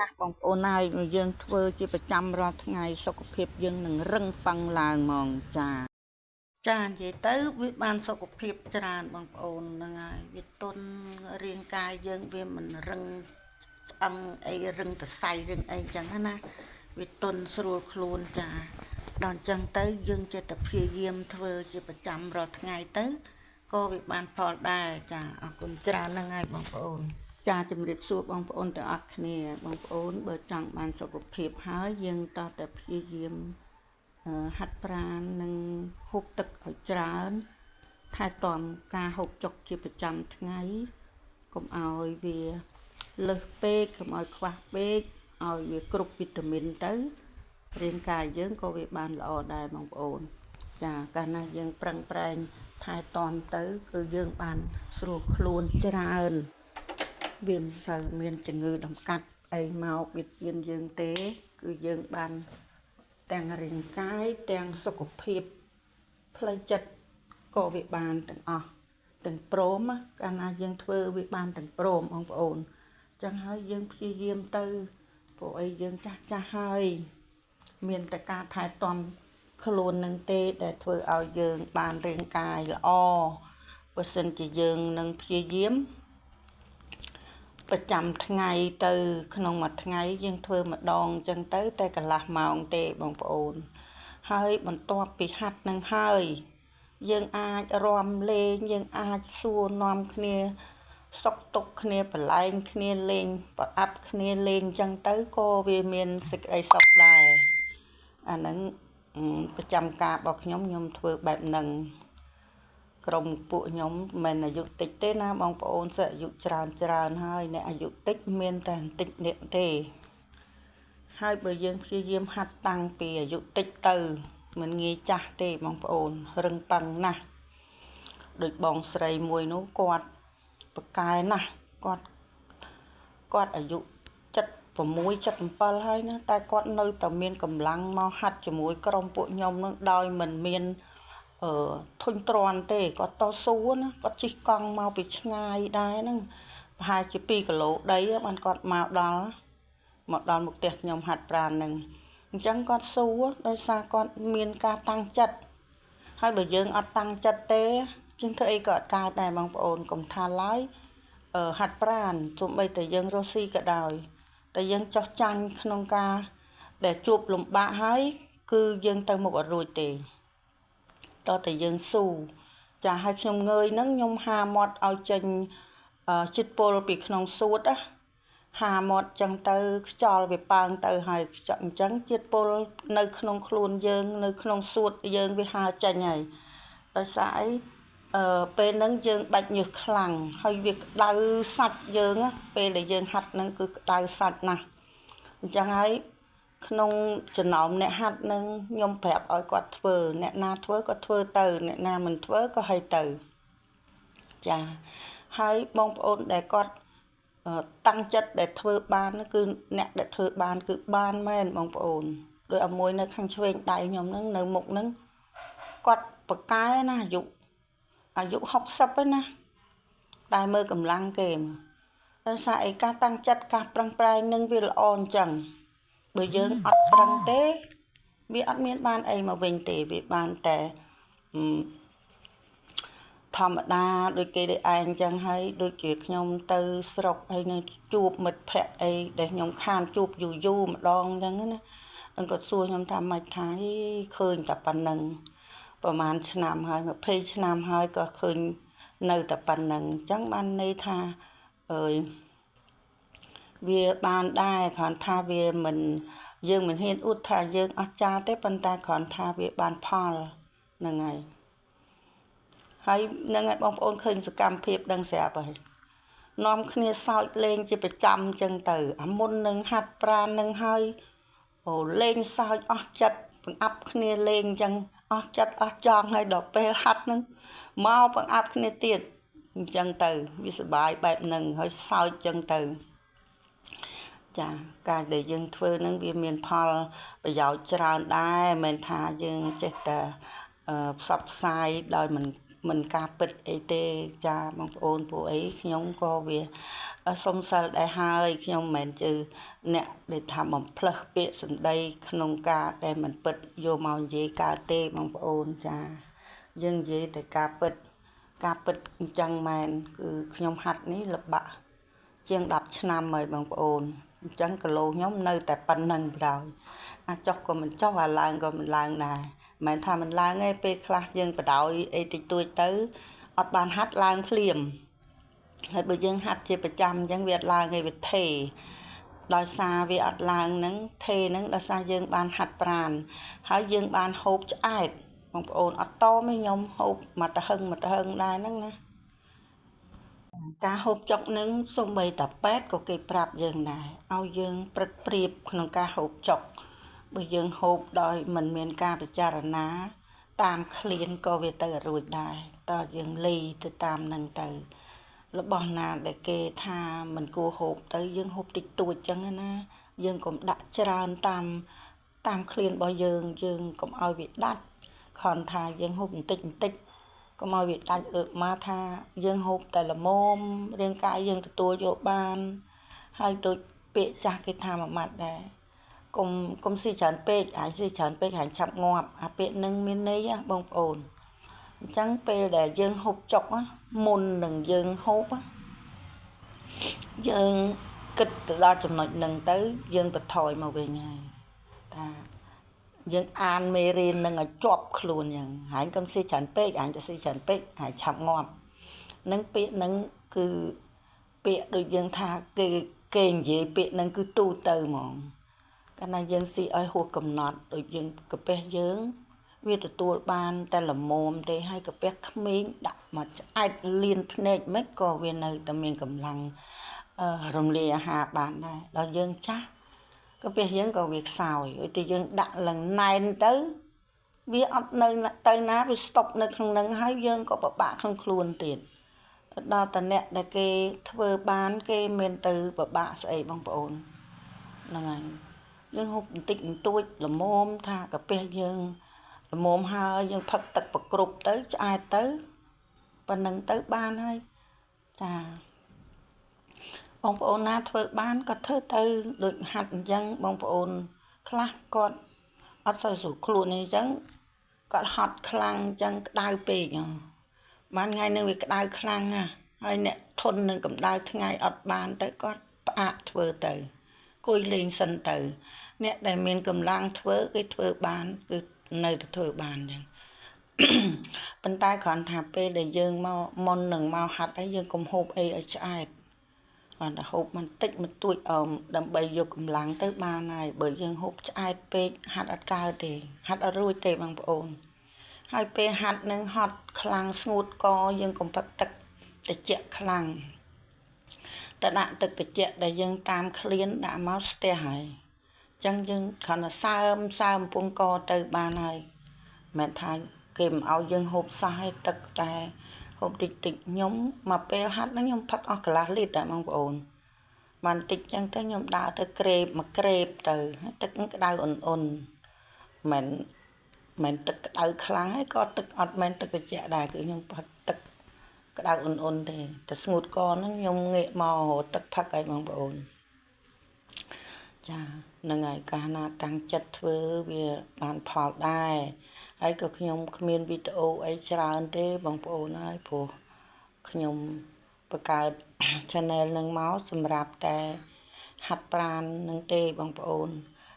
ណាស់បងប្អូនហើយយើងធ្វើជាប្រចាំរាល់ថ្ងៃសុខភាពយើងនឹងរឹងប៉ឹងឡើងហ្មងចានិយាយទៅវាបានសុខភាពច្រើនបងប្អូនហ្នឹងហើយវាទុនរាងកាយយើងវាមិនរឹងឆ្អឹងអីរឹងសរសៃរឹងអីចឹងណាវាទុនស្រួលខ្លួនចាដល់អញ្ចឹងទៅយើងចេះតែព្យាយាមធ្វើជាប្រចាំរាល់ថ្ងៃទៅក៏វាបានផលដែរចាអរគុណច្រើនហ្នឹងហើយបងប្អូនចាជំរាបសួរបងប្អូនទាំងអស់គ្នាបងប្អូនបើចង់បានសុខភាពហើយយើងតតែព្យាយាមហាត់ប្រាណនិងហូបទឹកឲ្យច្រើនថែទាំការហូបចុកជាប្រចាំថ្ងៃកុំឲ្យវាលើសពេកកុំឲ្យខ្វះពេកឲ្យវាគ្រប់វីតាមីនទៅរាងកាយយើងក៏វាបានល្អដែរបងប្អូនចាកាលណាយើងប្រឹងប្រែងថែទាំទៅគឺយើងបានស្រួលខ្លួនច្រើនវាមិនសូវមានជំងឺតម្កាត់អីមកបៀតបៀនយើងទេគឺយើងបានទាំងរាងកាយទាំងសុខភាពផ្លូវចិត្តក៏វាបានទាំងអស់ទាំងព្រមកាលណាយើងធ្វើវាបានទាំងព្រមបងប្អូនចឹងហើយយើងព្យាយាមទៅព្រោះអីយើងចាស់ហើយមានតែការថែទាំខ្លួននឹងទេដែលធ្វើឲ្យយើងបានរាងកាយល្អបើសិនជាយើងនឹងព្យាយាមប្រចាំថ្ងៃទៅក្នុងមួយថ្ងៃយើងធ្វើម្ដងចឹងទៅតែកន្លះម៉ោងទេបងប្អូនហើយបន្ទាប់ពីហាត់នឹងហើយយើងអាចរាំលេងយើងអាចសួរនាំគ្នាសុខទុក្ខគ្នាបលែងគ្នាលេងប្រអាប់គ្នាលេងចឹងទៅក៏វាមានសេចក្តីសុខដែរអាហ្នឹងប្រចាំការរបស់ខ្ញុំធ្វើបែបហ្នឹងក្រុមពួកខ្ញុំមិនអាយុតិចទេណាបងប្អូនសិអាយុច្រើនហើយអ្នកអាយុតិចមានតែបន្តិចអ្នកទេហើយបើយើងព្យាយាមហាត់តាំងពីអាយុតិចទៅមិនងាយចាស់ទេបងប្អូនរឹងប៉ឹងណាស់ដូចបងស្រីមួយនោះគាត់ប្រកែណាស់គាត់អាយុ76 77ហើយណាតែគាត់នៅតែមានកម្លាំងមកហាត់ជាមួយក្រុមពួកខ្ញុំនឹងដោយមិនមានធុញទ្រាន់ទេគាត់តស៊ូណាគាត់ជិះកង់មកពីឆ្ងាយដែរហ្នឹងប្រហែលជា2គីឡូដីបានគាត់មកដល់មុខផ្ទះខ្ញុំហាត់ប្រាណហ្នឹងអញ្ចឹងគាត់ស៊ូដោយសារគាត់មានការតាំងចិត្តហើយបើយើងអត់តាំងចិត្តទេយើងធ្វើអីក៏អត់កើតដែរបងប្អូនកុំថាឡើយហាត់ប្រាណទោះបីតែយើងរស់ស៊ីក៏ដោយតែយើងចោះចាញ់ក្នុងការដែលជួបលំបាកហើយគឺយើងទៅមុខអត់រួចទេតើតែយើងស៊ូចាឲ្យខ្ញុំងើយហ្នឹងខ្ញុំហាមាត់ឲ្យចេញជាតិពុលពីក្នុងសួតណាហាមាត់ចឹងទៅខ្យល់វាប៉ើងទៅហើយអញ្ចឹងជាតិពុលនៅក្នុងខ្លួនយើងនៅក្នុងសួតយើងវាហើរចេញហើយដោយសារអីពេលហ្នឹងយើងដាច់ញើសខ្លាំងហើយវាក្តៅសាច់យើងពេលដែលយើងហាត់ហ្នឹងគឺក្តៅសាច់ណាស់អញ្ចឹងហើយក្នុងចំណោមអ្នកហាត់នឹងខ្ញុំប្រាប់ឲ្យគាត់ធ្វើអ្នកណាធ្វើក៏ធ្វើទៅអ្នកណាមិនធ្វើក៏ឲ្យទៅចាហើយបងប្អូនដែលគាត់តាំងចិត្តដែលធ្វើបានគឺអ្នកដែលធ្វើបានគឺបានមែនបងប្អូនដោយឲ្យមួយនៅខាងឆ្វេងដៃខ្ញុំហ្នឹងនៅមុខហ្នឹងគាត់ប្រកែណាអាយុ60ឯណាតែមើលកម្លាំងគេដោយសារឯការតាំងចិត្តការប្រឹងប្រែងនឹងវាល្អអញ្ចឹងបើយើងអត់ប្រឹងទេវាអត់មានបានអីមកវិញទេវាបានតែធម្មតាដូចគេដូចឯងអញ្ចឹងហើយដូចជាខ្ញុំទៅស្រុកហើយនៅជួបមិត្តភ័ក្តិអីដែលខ្ញុំខានជួបយូរម្ដងអញ្ចឹងណាគាត់សួរខ្ញុំថាម៉េចថាឃើញតែប៉ុណ្ណឹងប្រហែលឆ្នាំហើយ20ឆ្នាំហើយក៏ឃើញនៅតែប៉ុណ្ណឹងអញ្ចឹងបានន័យថាវាបានដែរគ្រាន់ថាវាមិនយើងមិនហ៊ានអួតថាយើងអស្ចារ្យទេប៉ុន្តែគ្រាន់ថាវាបានផលហ្នឹងហើយហ្នឹងហើយបងប្អូនឃើញសកម្មភាពដឹងស្រាប់ហើយនាំគ្នាសើចលេងជាប្រចាំអញ្ចឹងទៅអាមុននឹងហាត់ប្រាណនឹងហើយលេងសើចអស់ចិត្តបង្អាប់គ្នាលេងអញ្ចឹងអស់ចិត្តអស់ចង់ហើយដល់ពេលហាត់នឹងមកបង្អាប់គ្នាទៀតអញ្ចឹងទៅវាសុបាយបែបហ្នឹងហើយសើចអញ្ចឹងទៅចាការដែលយើងធ្វើនឹងវាមានផលប្រយោជន៍ច្រើនដែរមិនថាយើងចេះតែផ្សព្វផ្សាយដោយ mình ca bịch ấy tê cha bằng ôn phụ ấy nhóm có về sông sal đại hai nhóm mình trừ nè để tham bằng plug bịa sân đây không ca để mình bịch vô màu gì ca tê bằng ôn cha dân gì để ca bịch chẳng mình cứ nhóm hạt ní lập bạ chiên đập năm mời bằng ôn chẳng cả lô nhóm nơi tại pan nâng rồi chọc của mình chọc vào làng của mình làng này mình tham mình làng ngay pe class dân bắt đầu ấy thì tôi tới ọt bàn hát làng phim hết bây giờ hát chỉประจำdân Việt làng ngay Việt thề đòi xa về ọt làng nắng thề nắng đòi xa dân bàn hát bàn hãy dân bàn hộp cho ai bằng ôn ọt to mấy nhóm hộp mà ta hưng đây nắng nè cá hộp chọc nắng xong bày tập pet của cây prap dân này ao dân prep prepក្នុងការហូបចុកបើយើងហូបដោយមិនមានការពិចារណាតាមឃ្លានក៏វាទៅរួចដែរតើយើងលីទៅតាមនឹងទៅរបស់ណាដែលគេថាមិនគួរហូបទៅយើងហូបតិចតួចចឹងណាយើងកុំដាក់ច្រើនតាមឃ្លានរបស់យើងកុំឲ្យវាដាច់ខនថាយើងហូបបន្តិចកុំឲ្យវាដាច់មកថាយើងហូបតែល្មមរាងកាយយើងទទួលយកបានហើយដូចពាក្យចាស់គេថាមួយម៉ាត់ដែរកុំស៊ីច្រើនពេកហើយស៊ីច្រើនពេកហើយឆាប់ងាប់អាពាក្យនឹងមានន័យបងប្អូនអញ្ចឹងពេលដែលយើងហូបចុកមុននឹងយើងហូបយើងគិតទៅដល់ចំណុចនឹងទៅយើងបន្ថយមកវិញហើយថាយើងអានមេរៀននឹងឲ្យជាប់ខ្លួនយ៉ាងហើយកុំស៊ីច្រើនពេកអញទៅស៊ីច្រើនពេកហើយឆាប់ងាប់នឹងពាក្យនឹងគឺពាក្យដូចយើងថាគេនិយាយពាក្យនឹងគឺទូទៅហ្មងកាលណាយើងស៊ីឲ្យហួសកំណត់ដូចយើងកាពះយើងវាទទួលបានតែល្មមទេហើយកាពះក្មេងដាក់មកឆ្អែតលៀនភ្នែកមិនក៏វានៅតែមានកម្លាំងរំលាយអាហារបានដែរដល់យើងចាស់កាពះយើងក៏វាខ្សោយឧទាហរណ៍យើងដាក់ឡើងណែនទៅវាអត់នៅទៅណាវាស្តុបនៅក្នុងនឹងហើយយើងក៏ពិបាកក្នុងខ្លួនទៀតដល់តអ្នកដែលគេធ្វើបានគេមានទៅពិបាកស្អីបងប្អូនហ្នឹងហើយយើងហូបបន្តិចបន្តួចល្មមថាកាពះយើងល្មមហើយយើងផឹកទឹកប្រគ្រប់ទៅឆ្អែតទៅប៉ុណ្ណឹងទៅបានហើយចាបងប្អូនណាធ្វើបានក៏ធ្វើទៅដូចហាត់អញ្ចឹងបងប្អូនខ្លះគាត់អត់សូវស្រួលខ្លួនអីចឹងគាត់ហត់ខ្លាំងអញ្ចឹងក្តៅពេកបានថ្ងៃនឹងវាក្តៅខ្លាំងណាស់ហើយអ្នកធន់នឹងកម្ដៅថ្ងៃអត់បានទៅគាត់ផ្អាកធ្វើទៅគួយលេងសិនទៅអ្នកដែលមានកម្លាំងធ្វើគេធ្វើបានគឺនៅតែធ្វើបានអញ្ចឹងប៉ុន្តែគ្រាន់ថាពេលដែលយើងមកមុននឹងមកហាត់ហើយយើងកុំហូបអីឲ្យឆ្អែតគ្រាន់តែហូបបន្តិចបន្តួចដើម្បីយកកម្លាំងទៅបានហើយបើយើងហូបឆ្អែតពេកហាត់អត់កើតទេហាត់អត់រួចទេបងប្អូនហើយពេលហាត់នឹងហត់ខ្លាំងស្ងួតកយើងកុំផឹកទឹកត្រជាក់ខ្លាំងតែដាក់ទឹកត្រជាក់ដែលយើងតាមឃ្លានដាក់មកស្ទះហើយចឹងយើងគ្រាន់តែសើមពងកទៅបានហើយមិនថាគេមិនឲ្យយើងហូបសោះឲ្យទឹកតែហូបតិចខ្ញុំមកពេលហាត់ហ្នឹងខ្ញុំផឹកអស់កន្លះលីត្រដែរបងប្អូនបានតិចចឹងទៅខ្ញុំដើរទៅក្រេបមកក្រេបទៅទឹកក្តៅអ៊ុនមិនទឹកក្តៅខ្លាំងហើយក៏ទឹកអត់មែនទឹកត្រជាក់ដែរគឺខ្ញុំផឹកទឹកក្តៅអ៊ុនទេតែស្ងួតកហ្នឹងខ្ញុំងាកមករកទឹកផឹកឲ្យបងប្អូនចាហ្នឹងហើយកាលណាតាំងចិត្តធ្វើវាបានផលដែរហើយក៏ខ្ញុំគ្មានវីដេអូអីច្រើនទេបងប្អូនហើយព្រោះខ្ញុំបង្កើត channel នឹងមកសម្រាប់តែហាត់ប្រាណនឹងទេបងប្អូន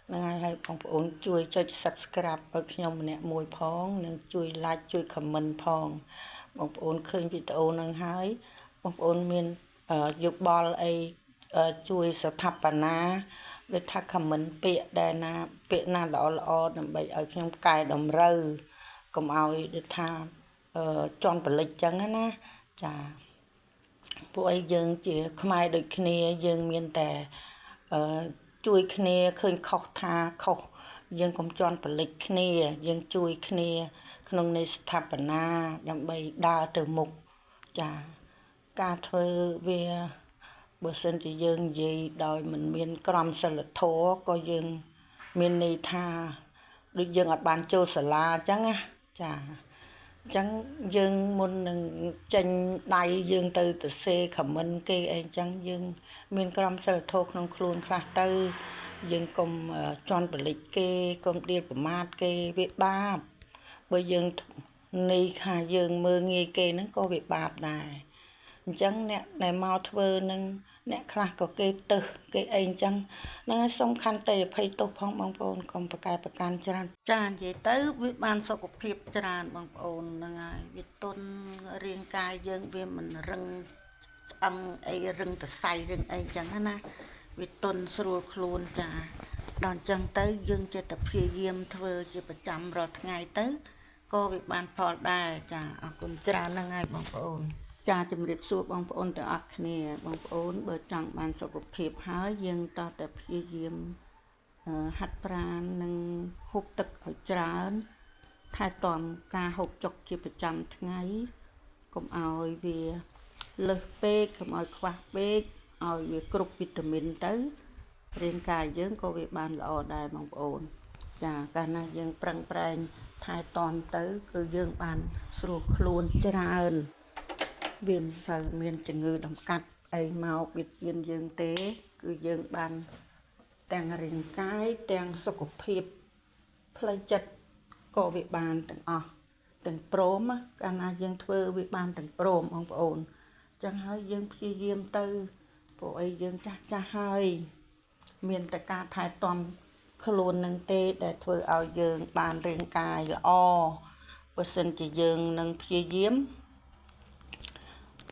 ហ្នឹងហើយបងប្អូនជួយចុច Subscribe ឲ្យខ្ញុំម្នាក់មួយផងនិងជួយ Like ជួយ Comment ផងបងប្អូនឃើញវីដេអូនឹងហើយបងប្អូនមានយោបល់អីជួយស្ថាបនាដូចថា comment ពាក្យដែលណាពាក្យណាល្អដើម្បីឲ្យខ្ញុំកែតម្រូវកុំឲ្យដូចថាជន់បលិចចឹងណាចាពួកអីយើងជាខ្មែរដូចគ្នាយើងមានតែជួយគ្នាឃើញខុសថាខុសយើងកុំជន់បលិចគ្នាយើងជួយគ្នាក្នុងនៃស្ថាបនាដើម្បីដើរទៅមុខចាការធ្វើវាបើសិនជាយើងនិយាយដោយមិនមានក្រមសីលធម៌ក៏យើងមានន័យថាដូចយើងអត់បានចូលសាលាអញ្ចឹងណាចា ចឹងយើងមុននឹងចេញដៃយើងទៅសេខមមិនគេអីចឹងយើងមានក្រមសីលធម៌ក្នុងខ្លួនខ្លះទៅយើងកុំជន់បលិចគេកុំដៀលប្រមាថគេវាបាបបើយើងនេះថាយើងមើងងាយគេហ្នឹងក៏វាបាបដែរអញ្ចឹងអ្នកដែលមកធ្វើនឹងអ្នកខ្លះក៏គេទឹះគេអីអញ្ចឹងហ្នឹងហើយសំខាន់តែអភ័យទោសផងបងប្អូនកុំប្រកែប្រកាន់ច្រើនចានិយាយទៅវាបានសុខភាពច្រើនបងប្អូនហ្នឹងហើយវាទុនរាងកាយយើងវាមិនរឹងស្អឹងអីរឹងតសៃរឹងអីអញ្ចឹងណាវាទុនស្រួលខ្លួនចាដល់អញ្ចឹងទៅយើងចេះតែព្យាយាមធ្វើជាប្រចាំរាល់ថ្ងៃទៅក៏វាបានផលដែរចាអរគុណច្រើនហ្នឹងហើយបងប្អូនចាជំរាបសួរបងប្អូនទាំងអស់គ្នាបងប្អូនបើចង់បានសុខភាពហើយយើងតតែព្យាយាមហាត់ប្រាណនិងហូបទឹកឲ្យច្រើនថែទាំការហូបចុកជាប្រចាំថ្ងៃកុំឲ្យវាលើសពេកកុំឲ្យខ្វះពេកឲ្យវាគ្រប់វីតាមីនទៅរាងកាយយើងក៏វាបានល្អដែរបងប្អូនចាកាលណាយើងប្រឹងប្រែងថែទាំទៅគឺយើងបានស្រួលខ្លួនច្រើនវាមិនសូវមានជំងឺដំកាត់អីមកបៀតបៀនយើងទេគឺយើងបានទាំងរាងកាយទាំងសុខភាពផ្លូវចិត្តក៏វាបានទាំងអស់ទាំងព្រមកាលណាយើងធ្វើវាបានទាំងព្រមបងប្អូនចឹងហើយយើងព្យាយាមទៅព្រោះអីយើងចាស់ហើយមានតែការថែទាំខ្លួននឹងទេដែលធ្វើឲ្យយើងបានរាងកាយល្អបើសិនជាយើងនឹងព្យាយាម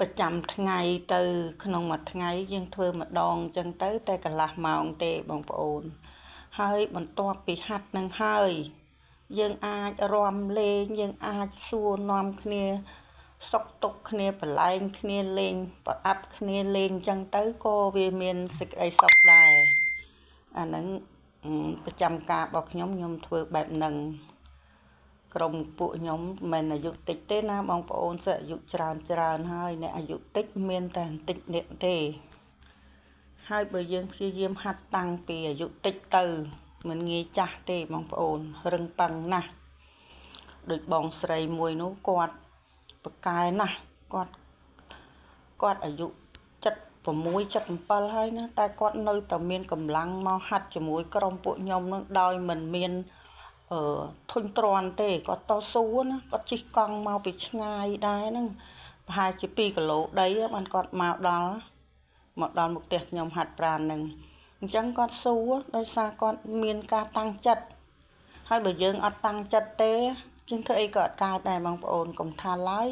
ប្រចាំថ្ងៃទៅក្នុងមួយថ្ងៃយើងធ្វើម្ដងអញ្ចឹងទៅតែកន្លះម៉ោងទេបងប្អូនហើយបន្ទាប់ពីហាត់នឹងហើយយើងអាចរាំលេងយើងអាចសួរនាំគ្នាសុខទុក្ខគ្នាបលែងគ្នាលេងប្រអាប់គ្នាលេងអញ្ចឹងទៅក៏វាមានសេចក្តីសុខដែរអាហ្នឹងប្រចាំការរបស់ខ្ញុំធ្វើបែបហ្នឹងក្រុមពួកខ្ញុំមិនអាយុតិចទេណាបងប្អូនសិស្សអាយុច្រើនហើយអ្នកអាយុតិចមានតែបន្តិចអ្នកទេហើយបើយើងព្យាយាមហាត់តាំងពីអាយុតិចទៅមិនងាយចាស់ទេបងប្អូនរឹងប៉ឹងណាស់ដូចបងស្រីមួយនោះគាត់ប្រកែណាស់គាត់អាយុ76 77ហើយណាតែគាត់នៅតែមានកម្លាំងមកហាត់ជាមួយក្រុមពួកខ្ញុំនឹងដោយមិនមានធុញទ្រាន់ទេគាត់តស៊ូណាគាត់ជិះកង់មកពីឆ្ងាយដែរហ្នឹងប្រហែលជា2គីឡូដីបានគាត់មកដល់មុខផ្ទះខ្ញុំហាត់ប្រាណហ្នឹងអញ្ចឹងគាត់ស៊ូដោយសារគាត់មានការតាំងចិត្តហើយបើយើងអត់តាំងចិត្តទេយើងធ្វើអីក៏អត់កើតដែរបងប្អូនកុំថាឡើយ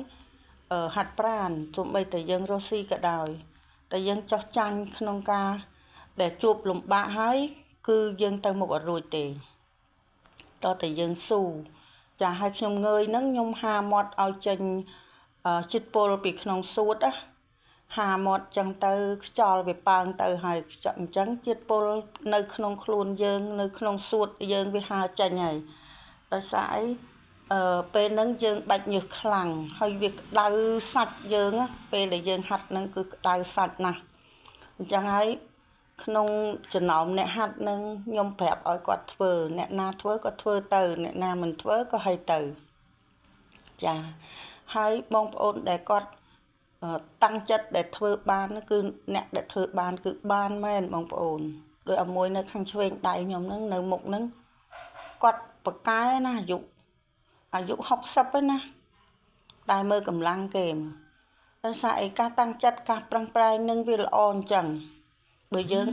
ហាត់ប្រាណទោះបីតែយើងរស់ស៊ីក៏ដោយតែយើងចោះចាញ់ក្នុងការដែលជួបលំបាកហើយគឺយើងទៅមុខអត់រួចទេតើតែយើងស៊ូចាឲ្យខ្ញុំងើយហ្នឹងខ្ញុំហាមាត់ឲ្យចេញជាតិពុលពីក្នុងសួតណាហាមាត់ចឹងទៅខ្យល់វាប៉ើងទៅហើយអញ្ចឹងជាតិពុលនៅក្នុងខ្លួនយើងនៅក្នុងសួតយើងវាហើរចេញហើយដោយសារអីពេលហ្នឹងយើងបាច់ញើសខ្លាំងហើយវាក្តៅសាច់យើងពេលដែលយើងហាត់ហ្នឹងគឺក្តៅសាច់ណាស់អញ្ចឹងហើយក្នុងចំណោមអ្នកហាត់នឹងខ្ញុំប្រាប់ឲ្យគាត់ធ្វើអ្នកណាធ្វើក៏ធ្វើទៅអ្នកណាមិនធ្វើក៏ឲ្យទៅចាហើយបងប្អូនដែលគាត់តាំងចិត្តដែលធ្វើបានគឺអ្នកដែលធ្វើបានគឺបានមែនបងប្អូនដោយឲ្យមួយនៅខាងឆ្វេងដៃខ្ញុំហ្នឹងនៅមុខហ្នឹងគាត់ប្រកែណាអាយុ60ឯណាតែមើលកម្លាំងគេដោយសារឯការតាំងចិត្តការប្រឹងប្រែងនឹងវាល្អអញ្ចឹងបើយើង